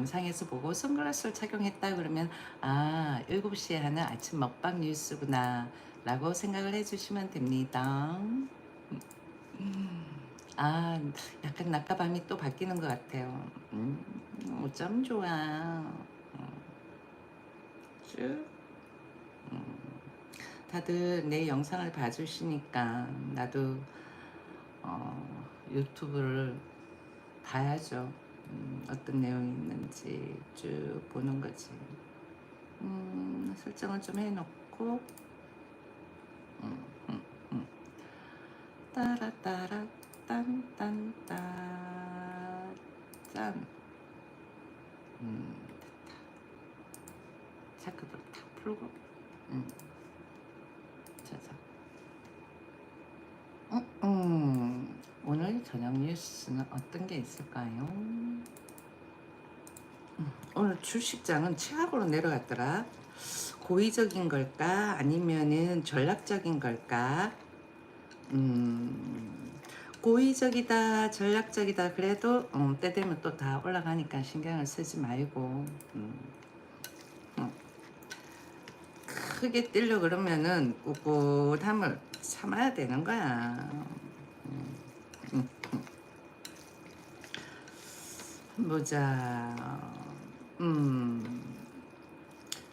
영상에서 보고 선글라스를 착용했다 그러면 아 7시에 하는 아침 먹방 뉴스구나 라고 생각을 해주시면 됩니다. 아 약간 낮과 밤이 또 바뀌는 것 같아요. 어쩜 좋아. 쭉 다들 내 영상을 봐주시니까 나도 유튜브를 봐야죠. 어떤 내용이 있는지 쭉 보는 거지. 설정을 좀 해놓고 따라따라 딴딴따 짠. 됐다. 자크도 다 풀고 자자. 오늘 저녁 뉴스는 어떤 게 있을까요? 오늘 주식장은 최악으로 내려갔더라. 고의적인 걸까? 아니면은 전략적인 걸까? 고의적이다, 전략적이다. 그래도 때 되면 또 다 올라가니까 신경을 쓰지 말고 크게 뛰려 그러면은 꿋꿋함을 참아야 되는 거야. 보자.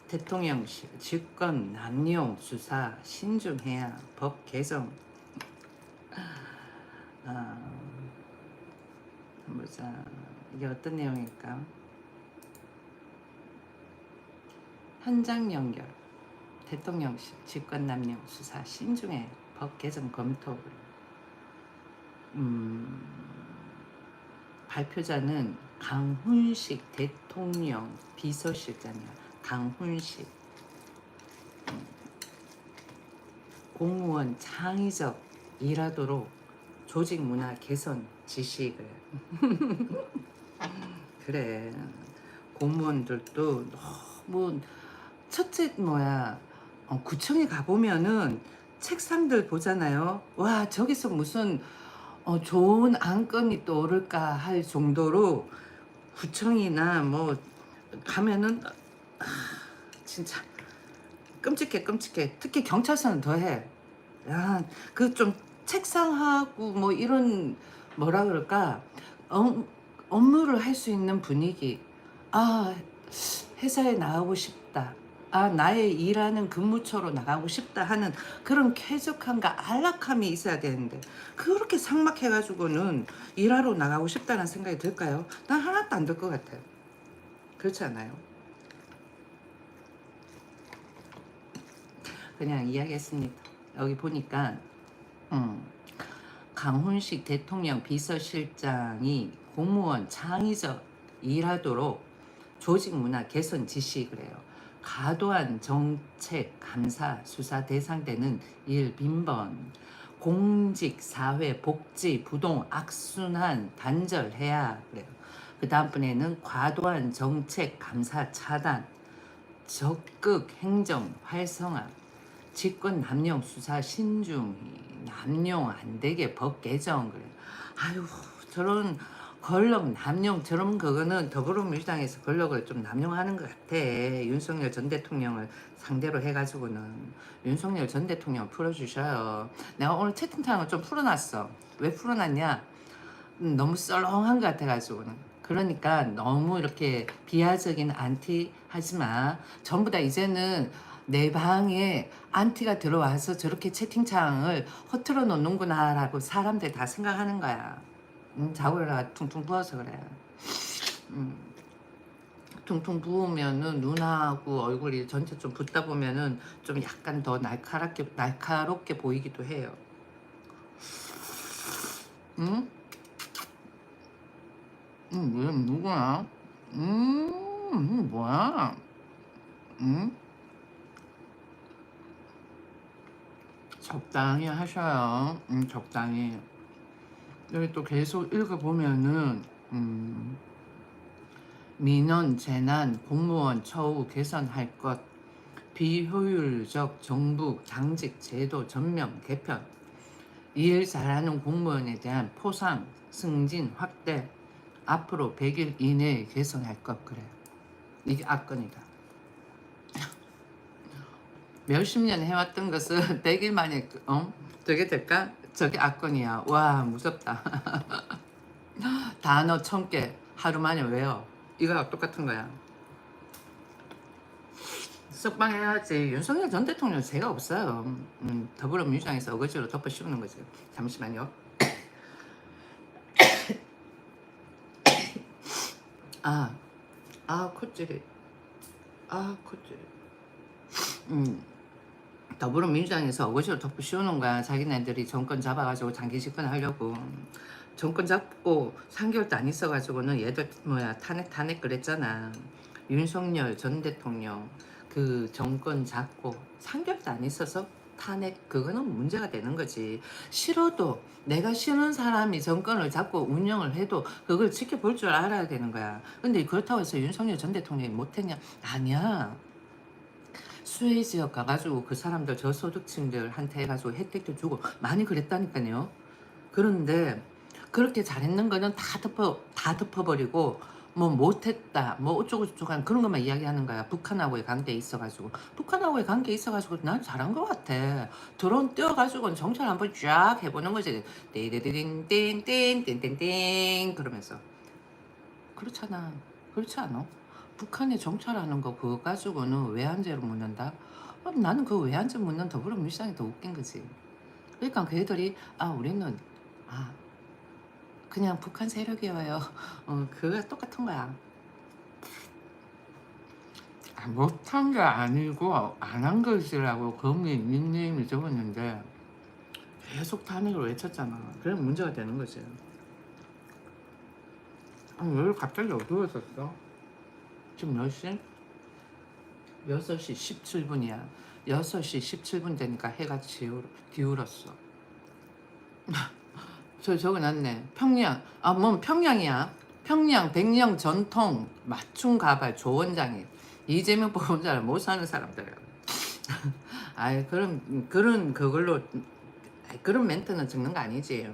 대통령실, 직권 남용 수사 신중해야 법 개정. 보자. 이게 어떤 내용일까? 현장 연결, 대통령실, 직권 남용 수사 신중해 법 개정 검토. 발표자는 강훈식 대통령 비서실장이야. 강훈식. 공무원 창의적 일하도록 조직 문화 개선 지시. 그래. 공무원들도 너무 첫째 구청에 가보면은 책상들 보잖아요. 와 저기서 무슨 좋은 안건이 또 오를까 할 정도로 구청이나 뭐 가면은 진짜 끔찍해. 특히 경찰서는 더해. 야, 그 좀 책상하고 뭐 이런 뭐라 그럴까 업무를 할 수 있는 분위기. 아 회사에 나가고 싶다. 아 나의 일하는 근무처로 나가고 싶다 하는 그런 쾌적함과 안락함이 있어야 되는데 그렇게 삭막해가지고는 일하러 나가고 싶다는 생각이 들까요? 난 하나도 안 들 것 같아요. 그렇지 않아요? 그냥 이야기했습니다. 여기 보니까 강훈식 대통령 비서실장이 공무원 창의적 일하도록 조직 문화 개선 지시 그래요. 과도한 정책 감사 수사 대상되는 일 빈번 공직 사회 복지 부동 악순환 단절해야 그래요. 그 다음번에는 과도한 정책 감사 차단 적극 행정 활성화 직권 남용 수사 신중히 남용 안 되게 법 개정 그래. 아유 저런 권력 남용 저런 그거는 더불어민주당에서 권력을 좀 남용하는 것 같아. 윤석열 전 대통령을 상대로 해가지고는 윤석열 전 대통령 풀어주셔요. 내가 오늘 채팅창을 좀 풀어놨어. 왜 풀어놨냐? 너무 썰렁한 것 같아가지고는. 그러니까 너무 이렇게 비하적인 안티 하지마. 전부 다 이제는 내 방에 안티가 들어와서 저렇게 채팅창을 허틀어 놓는구나 라고 사람들 다 생각하는 거야. 자고 일어나 퉁퉁 부어서 그래. 퉁퉁 부으면은 눈하고 얼굴이 전체 좀 붓다 보면은 좀 약간 더 날카롭게 보이기도 해요. 응? 왜 누구야? 뭐야? 응? 적당히 하셔요. 적당히. 여기 또 계속 읽어보면은, 민원, 재난, 공무원 처우 개선할 것, 비효율적 정부 당직 제도 전면 개편, 일 잘하는 공무원에 대한 포상, 승진 확대. 앞으로 100일 이내에 개선할 것 그래. 이게 악건이다. 몇십 년 해왔던 것을 100일 만에 저게 될까? 저게 악건이야. 와 무섭다. 단어 1000개 하루 만에 외워. 이거랑 똑같은 거야. 석방 해야지. 윤석열 전 대통령 죄가 없어요. 더불어민주당에서 어거지로 덮어 씌우는 거지. 잠시만요. 콧질이. 콧질이. 더불어민주당에서 어거지로 덮어 씌우는 거야. 자기네들이 정권 잡아가지고 장기 집권을 하려고. 정권 잡고 3개월도 안 있어가지고는 얘들 탄핵 그랬잖아. 윤석열 전 대통령 그 정권 잡고 3개월도 안 있어서 탄핵, 그거는 문제가 되는 거지. 싫어도 내가 싫은 사람이 정권을 잡고 운영을 해도 그걸 지켜볼 줄 알아야 되는 거야. 근데 그렇다고 해서 윤석열 전 대통령이 못했냐? 아니야. 수해 지역 가가지고 그 사람들 저소득층들한테 해가지고 혜택도 주고 많이 그랬다니까요. 그런데 그렇게 잘했는 거는 다 덮어버리고 뭐 못했다 뭐 어쩌고 한 그런 것만 이야기하는 거야. 북한하고의 관계에 있어가지고. 북한하고의 관계에 있어가지고 난 잘한 것 같아. 드론 띄워가지고 정찰 한번 쫙 해보는 거지. 띵띵띵띵띵띵띵 그러면서. 그렇잖아. 그렇지 않아? 북한에 정찰하는 거 그거 가지고는 외환죄로 묻는다? 나는 그 외환죄 묻는 더불어민주당이 더 웃긴 거지. 그러니까 그 애들이 우리는 그냥 북한 세력이어요. 그거 똑같은 거야. 못한 게 아니고 안 한 것이라고 거기 닉네임이 적었는데 계속 탄핵을 외쳤잖아. 그래 문제가 되는 거지. 왜 갑자기 어두워졌어? 지금 몇 시? 6시 17분이야. 6시 17분 되니까 해가 기울었어. 저 적어놨네. 평양. 뭔 평양이야? 평양 백령 전통 맞춤 가발 조원장이 이재명 뽑은 줄 못 사는 사람들. 그런 그걸로 그런 멘트는 적는 거 아니지.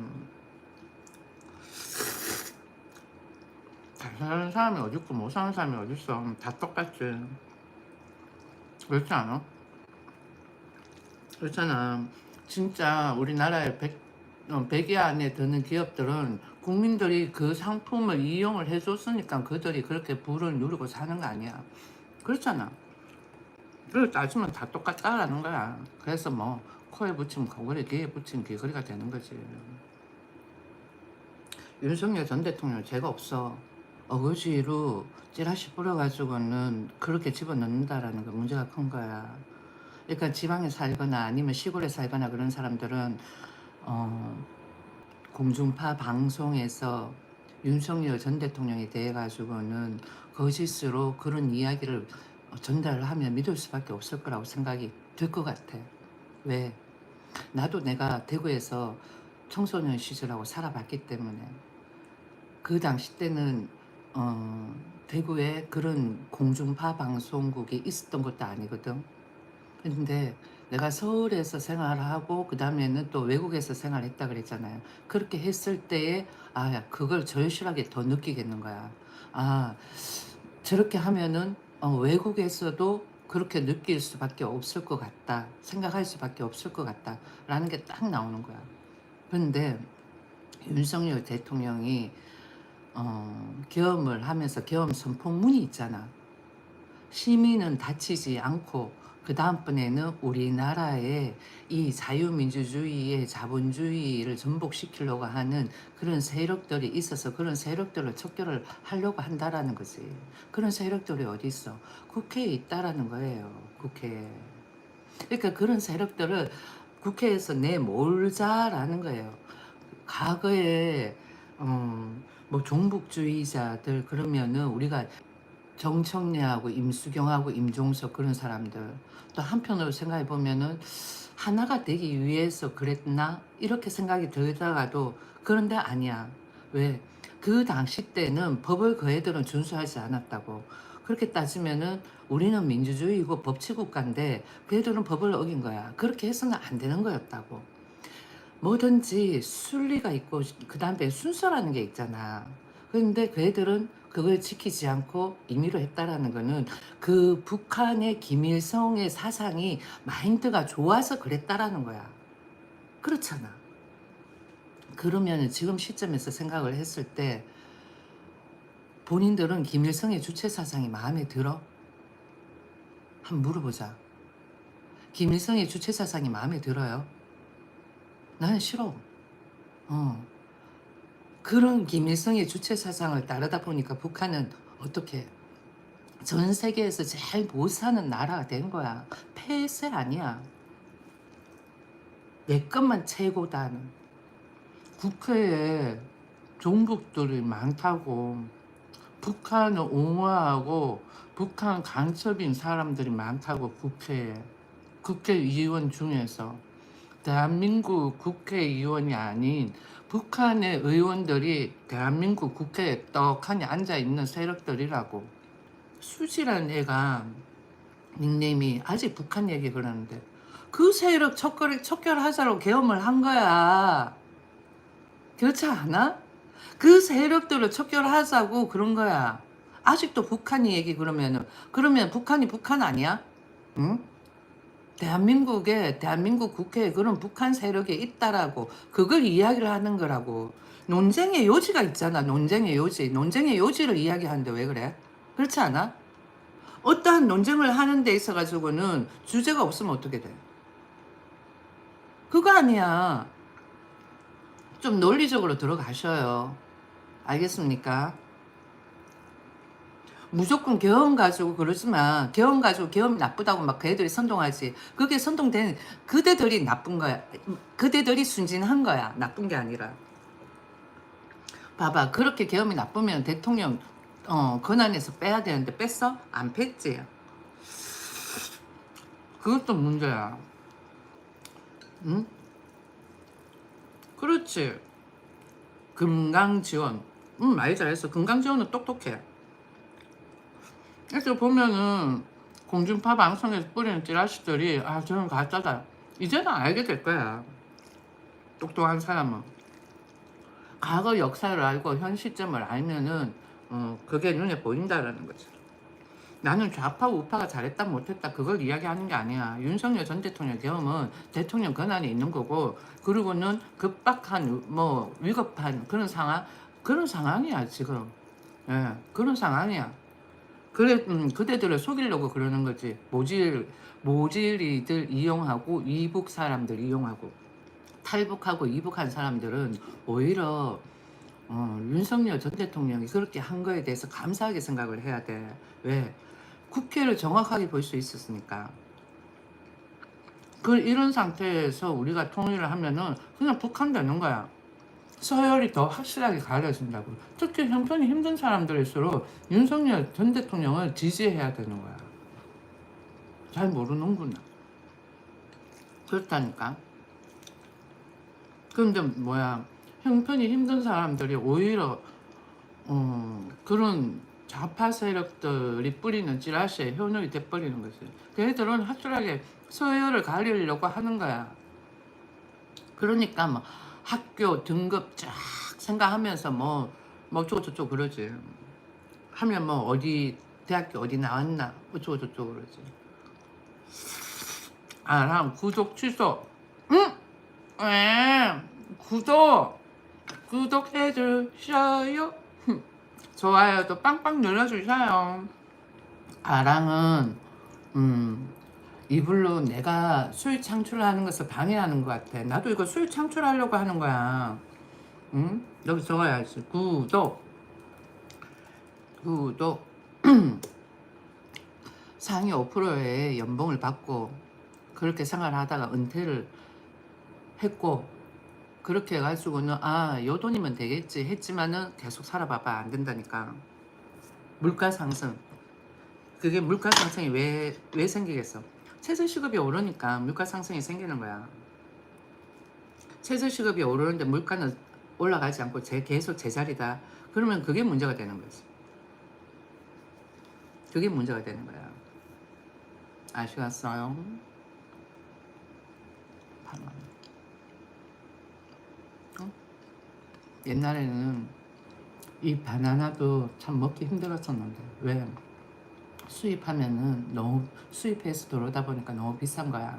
잘 사는 사람이 어딨고 못 사는 사람이 어딨어. 다 똑같지. 그렇지 않아? 그렇잖아. 진짜 우리나라에 100위 안에 드는 기업들은 국민들이 그 상품을 이용을 해줬으니까 그들이 그렇게 부를 누리고 사는 거 아니야. 그렇잖아. 그걸 따지면 다 똑같다라는 거야. 그래서 뭐 코에 붙이면 코걸이, 귀에 붙이면 귀걸이가 되는 거지. 윤석열 전 대통령 죄가 없어. 어거지로 찌라시 뿌려가지고는 그렇게 집어넣는다라는 게 문제가 큰 거야. 그러니까 지방에 살거나 아니면 시골에 살거나 그런 사람들은 공중파 방송에서 윤석열 전 대통령에 대해 가지고는 거짓으로 그런 이야기를 전달을 하면 믿을 수밖에 없을 거라고 생각이 들 것 같아. 왜? 나도 내가 대구에서 청소년 시절하고 살아봤기 때문에 그 당시 때는 대구에 그런 공중파 방송국이 있었던 것도 아니거든. 근데 내가 서울에서 생활하고 그 다음에는 또 외국에서 생활했다 그랬잖아요. 그렇게 했을 때에 그걸 절실하게 더 느끼겠는 거야. 저렇게 하면은 외국에서도 그렇게 느낄 수밖에 없을 것 같다. 생각할 수밖에 없을 것 같다. 라는 게 딱 나오는 거야. 그런데 윤석열 대통령이 계엄을 하면서 계엄 선포문이 있잖아. 시민은 다치지 않고 그 다음번에는 우리나라의 이 자유민주주의의 자본주의를 전복시키려고 하는 그런 세력들이 있어서 그런 세력들을 척결을 하려고 한다라는 거지. 그런 세력들이 어디 있어? 국회에 있다라는 거예요. 국회에. 그러니까 그런 세력들을 국회에서 내몰자라는 거예요. 과거에 뭐 종북주의자들 그러면은 우리가 정청래하고 임수경하고 임종석 그런 사람들 또 한편으로 생각해 보면은 하나가 되기 위해서 그랬나 이렇게 생각이 들다가도 그런데 아니야. 왜? 그 당시 때는 법을 그 애들은 준수하지 않았다고. 그렇게 따지면은 우리는 민주주의고 법치국가인데 그 애들은 법을 어긴 거야. 그렇게 해서는 안 되는 거였다고. 뭐든지 순리가 있고 그 다음에 순서라는 게 있잖아. 근데 그 애들은 그걸 지키지 않고 임의로 했다라는 거는 그 북한의 김일성의 사상이 마인드가 좋아서 그랬다라는 거야. 그렇잖아. 그러면 지금 시점에서 생각을 했을 때 본인들은 김일성의 주체 사상이 마음에 들어? 한번 물어보자. 김일성의 주체 사상이 마음에 들어요? 나는 싫어. 어. 그런 김일성의 주체 사상을 따르다 보니까 북한은 어떻게 전 세계에서 제일 못 사는 나라가 된 거야. 폐쇄 아니야. 내 것만 최고다는. 국회에 종북들이 많다고, 북한을 옹호하고 북한 간첩인 사람들이 많다고. 국회의원 중에서 대한민국 국회의원이 아닌 북한의 의원들이 대한민국 국회에 떡하니 앉아있는 세력들이라고. 수지라는 애가 닉네임이 아직 북한 얘기 그러는데 그 세력 척결하자로 계엄을 한 거야. 그렇지 않아? 그 세력들을 척결하자고 그런 거야. 아직도 북한이 얘기 그러면 북한이 북한 아니야? 응? 대한민국 국회에 그런 북한 세력이 있다라고 그걸 이야기를 하는 거라고. 논쟁의 요지가 있잖아. 논쟁의 요지를 이야기하는데 왜 그래? 그렇지 않아? 어떠한 논쟁을 하는 데 있어 가지고는 주제가 없으면 어떻게 돼? 그거 아니야. 좀 논리적으로 들어가셔요. 알겠습니까? 무조건 계엄 가지고 그러지만 계엄 가지고 계엄이 나쁘다고 막 걔들이 선동하지. 그게 선동된 그대들이 나쁜 거야. 그대들이 순진한 거야. 나쁜 게 아니라. 봐봐. 그렇게 계엄이 나쁘면 대통령 권한에서 빼야 되는데 뺐어? 안 뺐지. 그것도 문제야. 응? 그렇지. 금강지원. 말 잘했어. 금강지원은 똑똑해. 그래서 보면은 공중파 방송에서 뿌리는 찌라시들이 저는 가짜다. 이제는 알게 될 거야. 똑똑한 사람은. 과거 역사를 알고 현 시점을 알면은 그게 눈에 보인다라는 거지. 나는 좌파 우파가 잘했다 못했다 그걸 이야기하는 게 아니야. 윤석열 전 대통령 계엄은 대통령 권한이 있는 거고, 그리고는 급박한 위급한 그런 상황이야 지금. 예, 그런 상황이야. 그래, 그대들을 속이려고 그러는 거지. 모질이들 이용하고 이북 사람들 이용하고 탈북하고 이북한 사람들은 오히려 윤석열 전 대통령이 그렇게 한 거에 대해서 감사하게 생각을 해야 돼. 왜? 국회를 정확하게 볼 수 있었으니까. 이런 상태에서 우리가 통일을 하면은 그냥 북한 되는 거야. 서열이 더 확실하게 가려진다고. 특히 형편이 힘든 사람들일수록 윤석열 전 대통령을 지지해야 되는 거야. 잘 모르는구나. 그렇다니까. 근데 형편이 힘든 사람들이 오히려 그런 좌파 세력들이 뿌리는 찌라시에 현혹이 돼버리는 거지. 걔들은 확실하게 서열을 가리려고 하는 거야. 그러니까 학교 등급 쫙 생각하면서 어쩌고저쩌고 그러지. 하면 어디 대학교 어디 나왔나 어쩌고저쩌고 그러지. 랑 구독 취소. 응? 왜? 구독해주셔요. 좋아요도 빵빵 눌러주셔요. 아랑은 이불로 내가 수익 창출하는 것을 방해하는 것 같아. 나도 이거 수익 창출하려고 하는 거야. 응? 여기 적어야지. 구독 상위 5%의 연봉을 받고 그렇게 생활하다가 은퇴를 했고, 그렇게 해가지고는 요 돈이면 되겠지 했지만은 계속 살아봐봐 안 된다니까. 물가 상승. 그게 물가 상승이 왜 생기겠어? 최저시급이 오르니까 물가 상승이 생기는 거야. 최저시급이 오르는데 물가는 올라가지 않고 계속 제자리다. 그러면 그게 문제가 되는 거지. 그게 문제가 되는 거야. 아시겠어요? 옛날에는 이 바나나도 참 먹기 힘들었었는데 왜 수입하면은 너무 수입해서 들어오다 보니까 너무 비싼 거야.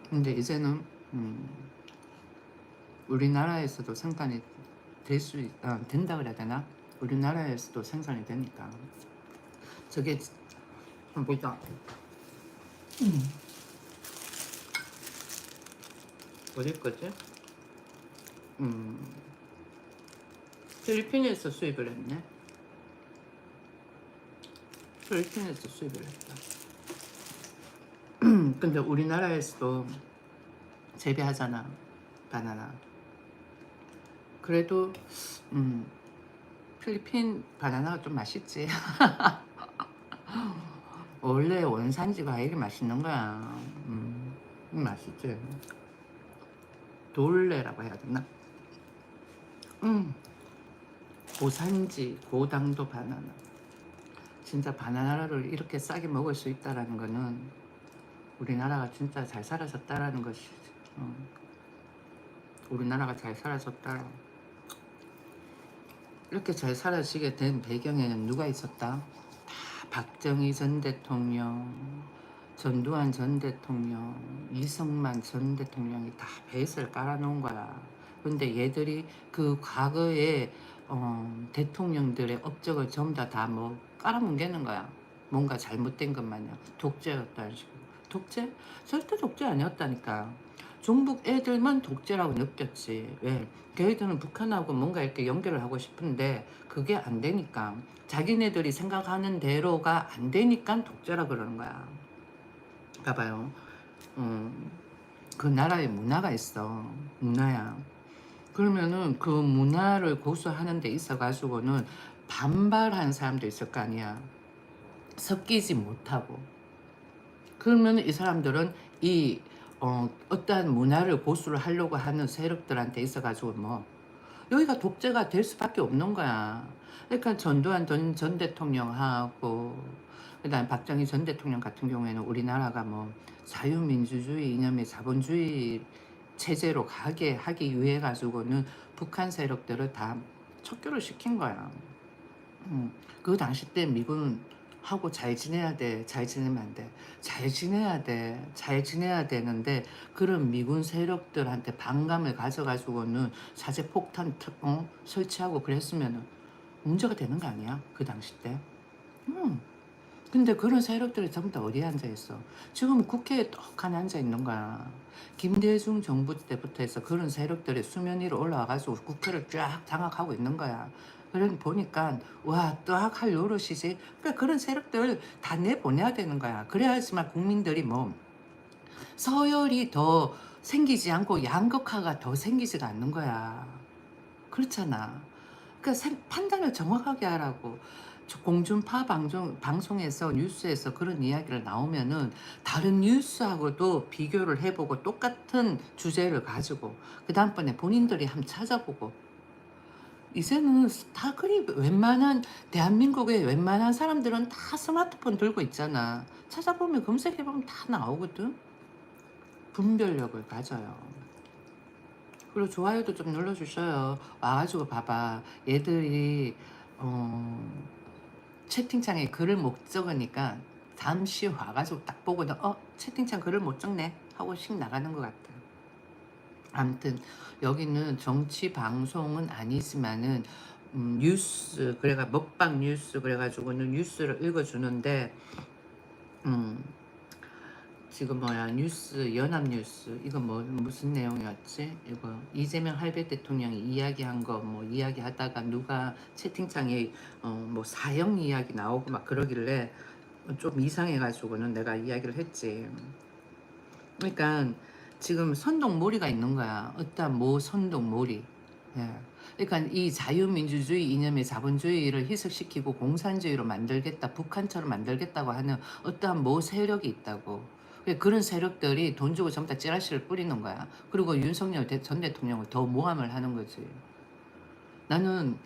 근데 이제는 음, 우리나라에서도 생산이 된다 그래야 되나? 우리나라에서도 생산이 되니까 저게 한번 보자. 어디 거지? 음, 필리핀에서 수입을 했네. 필리핀에서 수입을 했다. 근데 우리나라에서도 재배하잖아, 바나나. 그래도 음, 필리핀 바나나가 좀 맛있지. 원래 원산지 과일이 맛있는 거야. 맛있지. 돌레라고 해야 되나? 고산지, 고당도 바나나. 진짜 바나나를 이렇게 싸게 먹을 수 있다라는 거는 우리나라가 진짜 잘 살아섰다라는 것이지. 우리나라가 잘 살아섰다. 이렇게 잘 살아지게 된 배경에는 누가 있었다? 다 박정희 전 대통령, 전두환 전 대통령, 이승만 전 대통령이 다 베이스를 깔아놓은 거야. 근데 얘들이 그 과거에 대통령들의 업적을 전부 다 뭐 깔아뭉개는 거야. 뭔가 잘못된 것 마냥 독재였다는 식으로. 독재? 절대 독재 아니었다니까. 종북 애들만 독재라고 느꼈지. 왜? 걔들은 북한하고 뭔가 이렇게 연결을 하고 싶은데 그게 안 되니까 자기네들이 생각하는 대로가 안 되니까 독재라 그러는 거야. 봐봐요. 그 나라에 문화가 있어. 문화야. 그러면은 그 문화를 고수하는 데 있어 가지고는 반발한 사람도 있을 거 아니야. 섞이지 못하고. 그러면 이 사람들은 이 어떠한 문화를 고수를 하려고 하는 세력들한테 있어 가지고 뭐 여기가 독재가 될 수밖에 없는 거야. 그러니까 전두환 전 대통령하고 그다음 박정희 전 대통령 같은 경우에는 우리나라가 뭐 자유민주주의 이념의 자본주의 체제로 가게 하기 위해 가지고는 북한 세력들을 다 척결을 시킨 거야. 그 당시 때 미군 하고 잘 지내야 돼. 잘 지내면 안 돼. 잘 지내야 돼. 잘 지내야 되는데 그런 미군 세력들한테 반감을 가져가지고는 사제 폭탄 설치하고 그랬으면 문제가 되는 거 아니야? 그 당시 때. 음. 근데 그런 세력들이 전부 다 어디에 앉아 있어? 지금 국회에 떡하니 앉아 있는 거야. 김대중 정부 때부터 해서 그런 세력들이 수면 위로 올라와가지고 국회를 쫙 장악하고 있는 거야. 그러니 보니까 와 딱 할 노릇이지. 그러니까 그런 세력들 다 내보내야 되는 거야. 그래야지만 국민들이 뭐 서열이 더 생기지 않고 양극화가 더 생기지가 않는 거야. 그렇잖아. 그러니까 판단을 정확하게 하라고. 공중파 방송에서 뉴스에서 그런 이야기를 나오면은 다른 뉴스하고도 비교를 해보고 똑같은 주제를 가지고 그 다음번에 본인들이 한번 찾아보고 이제는 다 그리 웬만한 대한민국의 웬만한 사람들은 다 스마트폰 들고 있잖아. 찾아보면 검색해보면 다 나오거든. 분별력을 가져요. 그리고 좋아요도 좀 눌러주셔요. 와가지고 봐봐. 얘들이 채팅창에 글을 못 적으니까 잠시 와가지고 딱 보고는 채팅창 글을 못 적네 하고 씩 나가는 것 같아. 아무튼 여기는 정치 방송은 아니지만은 뉴스 그래가 먹방 뉴스 그래가지고는 뉴스를 읽어주는데 음, 지금 뭐야 뉴스 연합뉴스 이거 뭐 무슨 내용이었지? 이거 이재명 할배 대통령이 이야기한 거 뭐 이야기하다가 누가 채팅창에 뭐 사형 이야기 나오고 막 그러길래 좀 이상해가지고는 내가 이야기를 했지. 그러니까 지금 선동몰이가 있는 거야. 어떤 뭐 선동몰이. 예. 그러니까 이 자유민주주의 이념의 자본주의를 희석시키고 공산주의로 만들겠다, 북한처럼 만들겠다고 하는 어떠한 모 세력이 있다고. 그런 세력들이 돈 주고 전부 다 찌라시를 뿌리는 거야. 그리고 윤석열 전 대통령을 더 모함을 하는 거지. 나는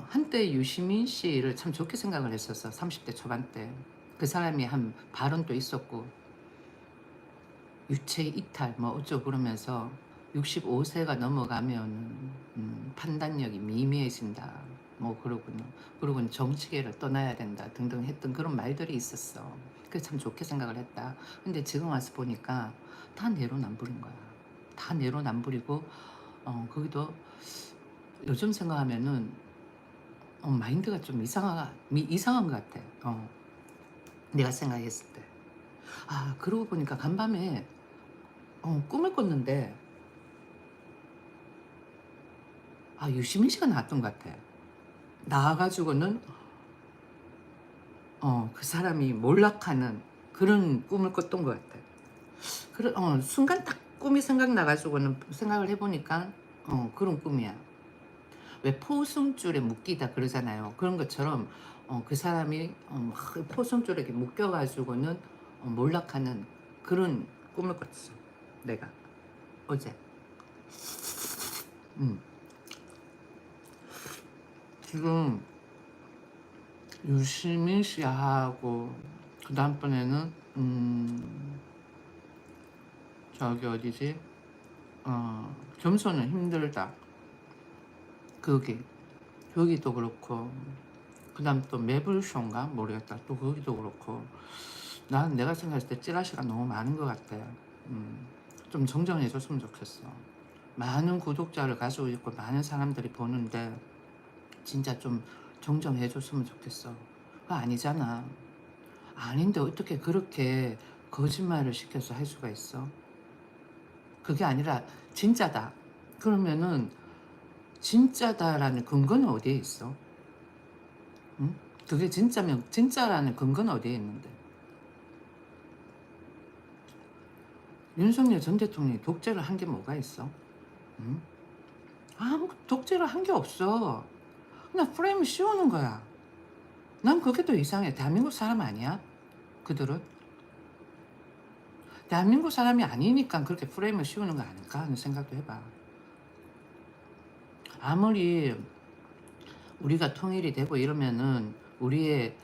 한때 유시민 씨를 참 좋게 생각을 했었어. 30대 초반 때. 그 사람이 한 발언도 있었고 유체 이탈 뭐 어쩌고 그러면서 65세가 넘어가면 판단력이 미미해진다. 뭐 그러고는 그러고는 정치계를 떠나야 된다 등등 했던 그런 말들이 있었어. 그래서 참 좋게 생각을 했다. 근데 지금 와서 보니까 다 내로남불인 거야. 다 내로남불이고 거기도 요즘 생각하면은 마인드가 좀 이상한 것 같아. 내가 생각했을 때. 그러고 보니까 간밤에 꿈을 꿨는데 유시민 씨가 나왔던 것 같아. 나와가지고는 그 사람이 몰락하는 그런 꿈을 꿨던 것 같아. 순간 딱 꿈이 생각나가지고는 생각을 해보니까 그런 꿈이야. 왜 포승줄에 묶이다 그러잖아요. 그런 것처럼 그 사람이 막 포승줄에 이렇게 묶여가지고는 몰락하는 그런 꿈을 꿨어. 내가 어제. 음. 지금 유시민 씨하고 그 다음번에는 저기 어디지? 점수는 힘들다. 거기 거기도 그렇고 그 다음 또 매블쇼인가 모르겠다. 또 거기도 그렇고 난 내가 생각했을 때 찌라시가 너무 많은 것 같아. 좀 정정해 줬으면 좋겠어. 많은 구독자를 가지고 있고 많은 사람들이 보는데 진짜 좀 정정해 줬으면 좋겠어. 그거 아니잖아. 아닌데 어떻게 그렇게 거짓말을 시켜서 할 수가 있어? 그게 아니라 진짜다. 그러면은 진짜다라는 근거는 어디에 있어? 응? 그게 진짜면 진짜라는 근거는 어디에 있는데? 윤석열 전 대통령이 독재를 한 게 뭐가 있어? 응? 아무 독재를 한 게 없어. 그냥 프레임을 씌우는 거야. 난 그게 더 이상해. 대한민국 사람 아니야? 그들은? 대한민국 사람이 아니니까 그렇게 프레임을 씌우는 거 아닐까 하는 생각도 해봐. 아무리 우리가 통일이 되고 이러면은 우리의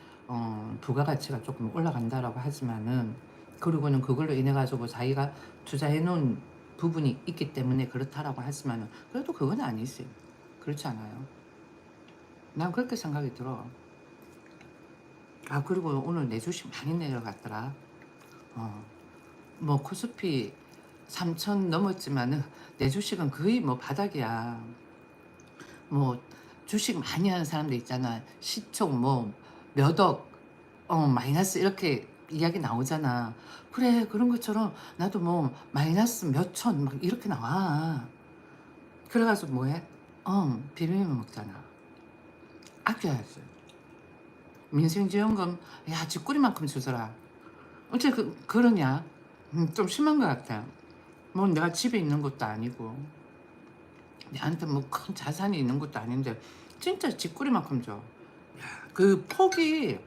부가가치가 조금 올라간다라고 하지만은 그리고는 그걸로 인해 가지고 자기가 투자해 놓은 부분이 있기 때문에 그렇다라고 하지만은 그래도 그건 아니지. 그렇지 않아요? 난 그렇게 생각이 들어. 그리고 오늘 내 주식 많이 내려갔더라. 뭐 코스피 3천 넘었지만은 내 주식은 거의 뭐 바닥이야. 뭐 주식 많이 하는 사람들 있잖아. 시총 뭐 몇 억, 마이너스 이렇게 이야기 나오잖아. 그래, 그런 것처럼 나도 뭐 마이너스 몇 천 막 이렇게 나와. 그래가지고 뭐해? 비빔면 먹잖아. 아껴야지. 민생지원금, 야, 쥐꼬리만큼 주더라. 어째 그러냐? 좀 심한 것 같아. 뭐 내가 집에 있는 것도 아니고, 내한테 뭐 큰 자산이 있는 것도 아닌데, 진짜 쥐꼬리만큼 줘. 그 폭이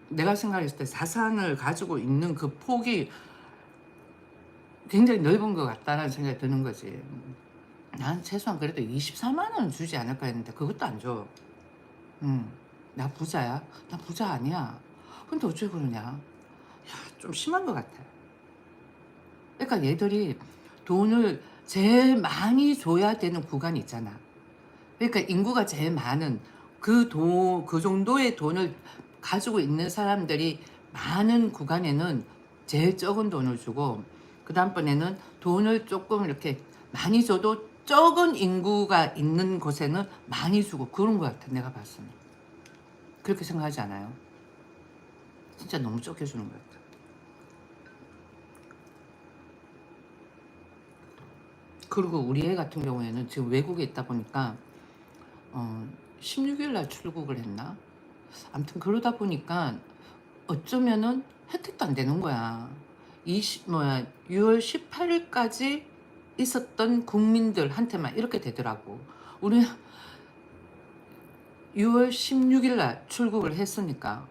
내가 생각했을 때 자산을 가지고 있는 그 폭이 굉장히 넓은 것 같다는 생각이 드는 거지. 난 최소한 그래도 24만 원 주지 않을까 했는데 그것도 안 줘. 나 부자야? 나 부자 아니야. 근데 어째 그러냐? 좀 심한 것 같아. 그러니까 얘들이 돈을 제일 많이 줘야 되는 구간이 있잖아. 그러니까 인구가 제일 많은 그 정도의 돈을 가지고 있는 사람들이 많은 구간에는 제일 적은 돈을 주고, 그 다음번에는 돈을 조금 이렇게 많이 줘도 적은 인구가 있는 곳에는 많이 주고 그런 것 같아, 내가 봤을 때. 그렇게 생각하지 않아요? 진짜 너무 적게 주는 것 같아. 그리고 우리 애 같은 경우에는 지금 외국에 있다 보니까 16일 날 출국을 했나? 아무튼 그러다 보니까 어쩌면은 혜택도 안 되는 거야. 6월 18일까지 있었던 국민들한테만 이렇게 되더라고. 우리 6월 16일 날 출국을 했으니까.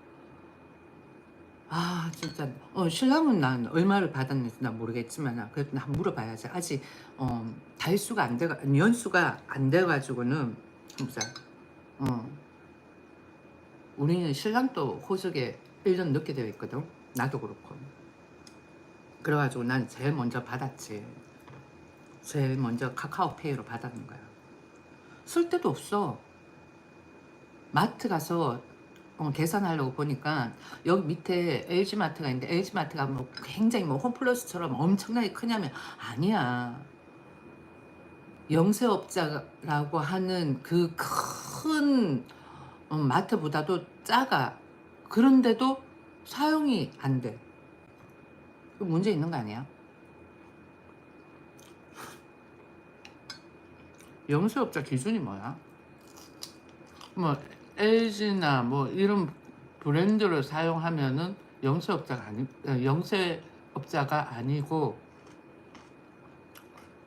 진짜 신랑은 난 얼마를 받았는지 난 모르겠지만 그래도 난 물어봐야지. 아직 달수가 안 돼가 연수가 안 돼가지고는 진짜 우리는 신랑도 호적에 1년 늦게 되어 있거든. 나도 그렇고. 그래가지고 난 제일 먼저 받았지. 제일 먼저 카카오페이로 받았는 거야. 쓸 데도 없어. 마트 가서 계산하려고 보니까 여기 밑에 LG마트가 있는데 LG마트가 뭐 굉장히 뭐 홈플러스처럼 엄청나게 크냐면 아니야. 영세업자라고 하는 그 큰 마트보다도 작아. 그런데도 사용이 안 돼. 그 문제 있는 거 아니야? 영세업자 기준이 뭐야? 뭐 LG나 뭐 이런 브랜드를 사용하면은 영세업자가 아니고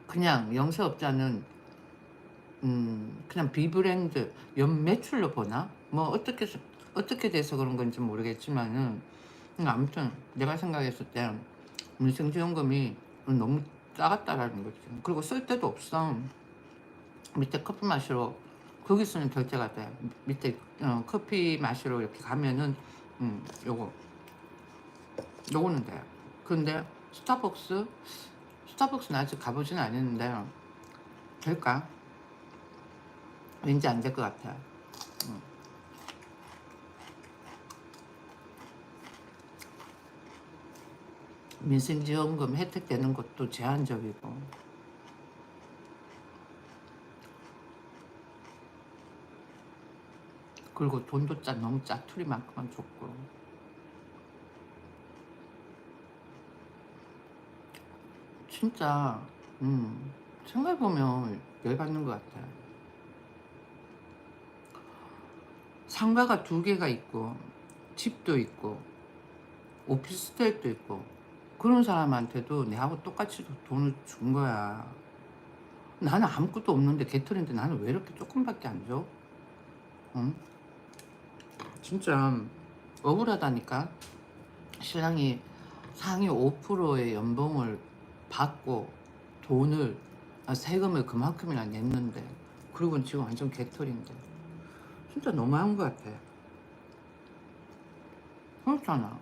그냥 영세업자는 그냥 비브랜드 연매출로 보나? 뭐 어떻게 돼서 그런 건지 모르겠지만은 아무튼 내가 생각했을 때 민생지원금이 너무 작았다라는 거지. 그리고 쓸 데도 없어. 밑에 커피 마시러 거기서는 결제가 돼. 밑에 커피 마시러 이렇게 가면은 요거 요거는 돼. 근데 스타벅스는 아직 가보진 않았는데 될까? 왠지 안 될 것 같아. 민생지원금 혜택되는 것도 제한적이고. 그리고 돈도 너무 짜투리만큼만 줬고. 진짜 생각해보면 열받는 것 같아. 상가가 2개가 있고 집도 있고 오피스텔도 있고 그런 사람한테도 내하고 똑같이 돈을 준 거야. 나는 아무것도 없는데 개털인데 나는 왜 이렇게 조금밖에 안 줘? 응? 진짜 억울하다니까. 신랑이 상위 5%의 연봉을 받고 돈을 세금을 그만큼이나 냈는데 그리고 지금 완전 개털인데 진짜 너무한 것 같아. 그렇잖아.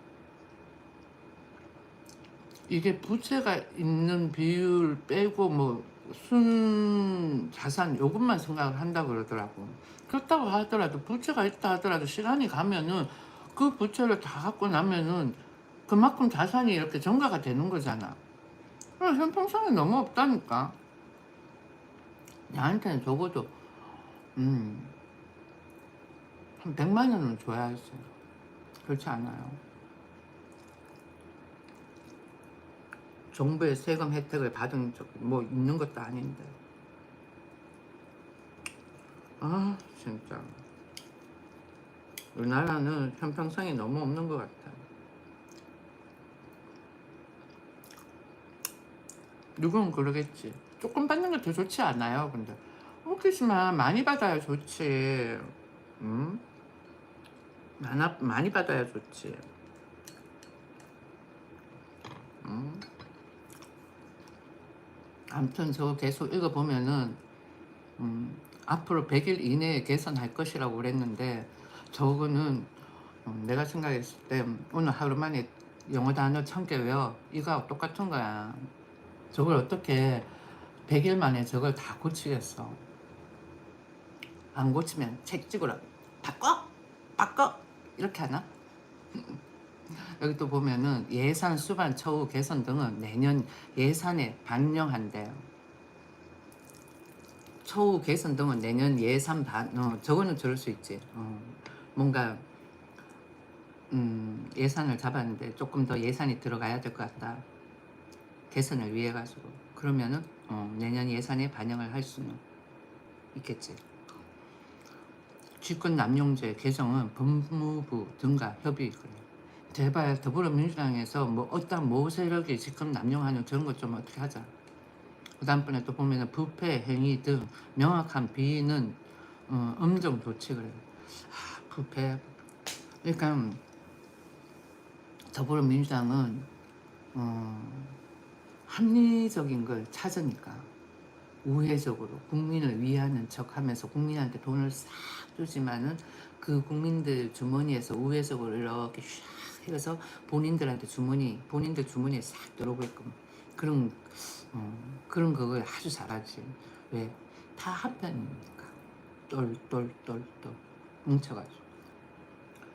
이게 부채가 있는 비율 빼고 뭐 순 자산 요것만 생각을 한다 그러더라고. 그렇다고 하더라도 부채가 있다 하더라도 시간이 가면은 그 부채를 다 갖고 나면은 그만큼 자산이 이렇게 증가가 되는 거잖아. 그럼 형평성이 너무 없다니까. 나한테는 적어도 음, 한 100만 원은 줘야지. 그렇지 않아요? 정부의 세금 혜택을 받은 적 뭐 있는 것도 아닌데. 아 진짜 우리나라는 형평성이 너무 없는 것 같아. 누구는 그러겠지. 조금 받는 게 더 좋지 않아요? 근데 웃기지만 많이 받아야 좋지. 음? 많이 받아야 좋지. 음? 아무튼 저거 계속 읽어보면은 앞으로 100일 이내에 개선할 것이라고 그랬는데 저거는 내가 생각했을 때 오늘 하루 만에 영어 단어 1000개 외워. 이거하고 똑같은 거야. 저걸 어떻게 100일 만에 저걸 다 고치겠어. 안 고치면 책 찍으라. 바꿔 이렇게 하나? 여기 또 보면은 예산 수반 처우 개선 등은 내년 예산에 반영한대요. 처우 개선 등은 내년 예산 저거는 저럴 수 있지. 뭔가 예산을 잡았는데 조금 더 예산이 들어가야 될 것 같다. 개선을 위해 가지고 그러면은 내년 예산에 반영을 할 수는 있겠지. 직권 남용죄 개정은 법무부 등과 협의. 그래. 제발 더불어민주당에서 뭐 어떤 모 세력이 직권 남용하는 저런 것 좀 어떻게 하자. 그 다음번에 또 보면은 부패 행위 등 명확한 비위는 엄정 조치. 그래. 부패. 그러니까 더불어민주당은 합리적인 걸 찾으니까 우회적으로 국민을 위하는 척 하면서 국민한테 돈을 싹 주지만은 그 국민들 주머니에서 우회적으로 이렇게 샥 해서 본인들 주머니에 싹 들어오게끔 그런 그런 그걸 아주 잘하지. 왜? 다 한편이니까. 똘똘똘똘. 뭉쳐가지고.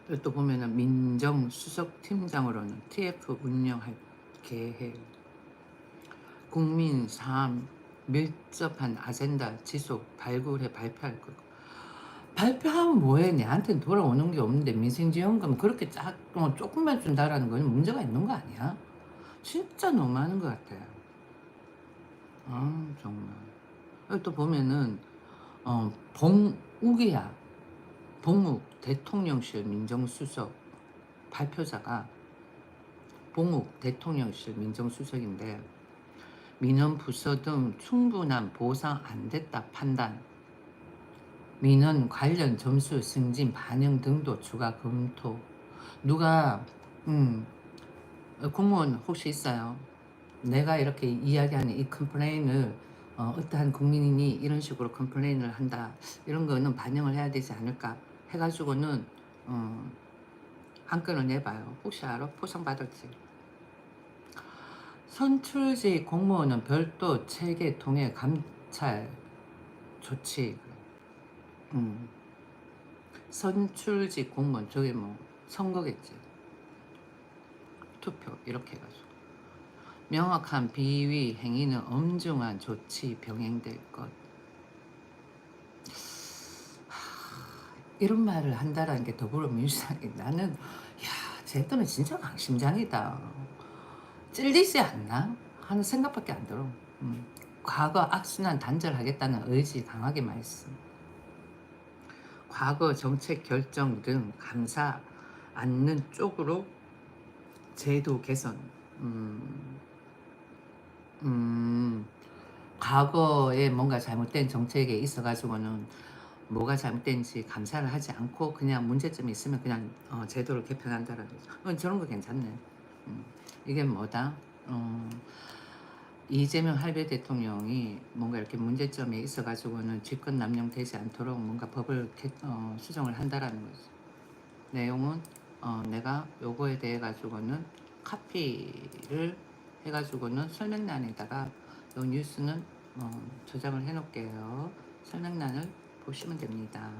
그리고 또 보면은 민정수석팀장으로는 TF 운영할 계획, 국민 삶 밀접한 아젠다 지속 발굴해 발표할 것. 발표하면 뭐해? 내한테는 돌아오는 게 없는데 민생지원금 그렇게 조금만 준다라는 건 문제가 있는 거 아니야? 진짜 너무하는 것 같아요. 아 정말. 그리고 또 보면은 봉욱이야. 봉욱 대통령실 민정수석 발표자가 봉욱 대통령실 민정수석인데 민원 부서 등 충분한 보상 안 됐다 판단, 민원 관련 점수 승진 반영 등도 추가 검토. 누가 공무원 혹시 있어요? 내가 이렇게 이야기하는 이 컴플레인을 어떠한 국민이 이런 식으로 컴플레인을 한다, 이런 거는 반영을 해야 되지 않을까 해가지고는 한 건을 내봐요. 혹시 알아? 포상받을지. 선출직 공무원은 별도 체계 통해 감찰 조치. 선출직 공무원, 저게 뭐 선거겠지. 투표 이렇게 해가지고 명확한 비위 행위는 엄중한 조치 병행될 것. 이런 말을 한다라는 게 더불어민주당이, 나는 야 쟤들은 진짜 강심장이다, 찔리지 않나 하는 생각밖에 안 들어. 과거 악순환 단절하겠다는 의지 강하게 말씀. 과거 정책 결정 등 감사 않는 쪽으로 제도 개선. 과거에 뭔가 잘못된 정책에 있어가지고는 뭐가 잘못된지 감사를 하지 않고 그냥 문제점이 있으면 그냥 제도를 개편한다라는 거죠. 저런 거 괜찮네. 이게 뭐다? 이재명 할배 대통령이 뭔가 이렇게 문제점이 있어가지고는 직권 남용되지 않도록 뭔가 법을 수정을 한다라는 거죠. 내용은 내가 요거에 대해 가지고는 카피를 해가지고는 설명란에다가 요 뉴스는 저장을 해놓을게요. 설명란을 보시면 됩니다.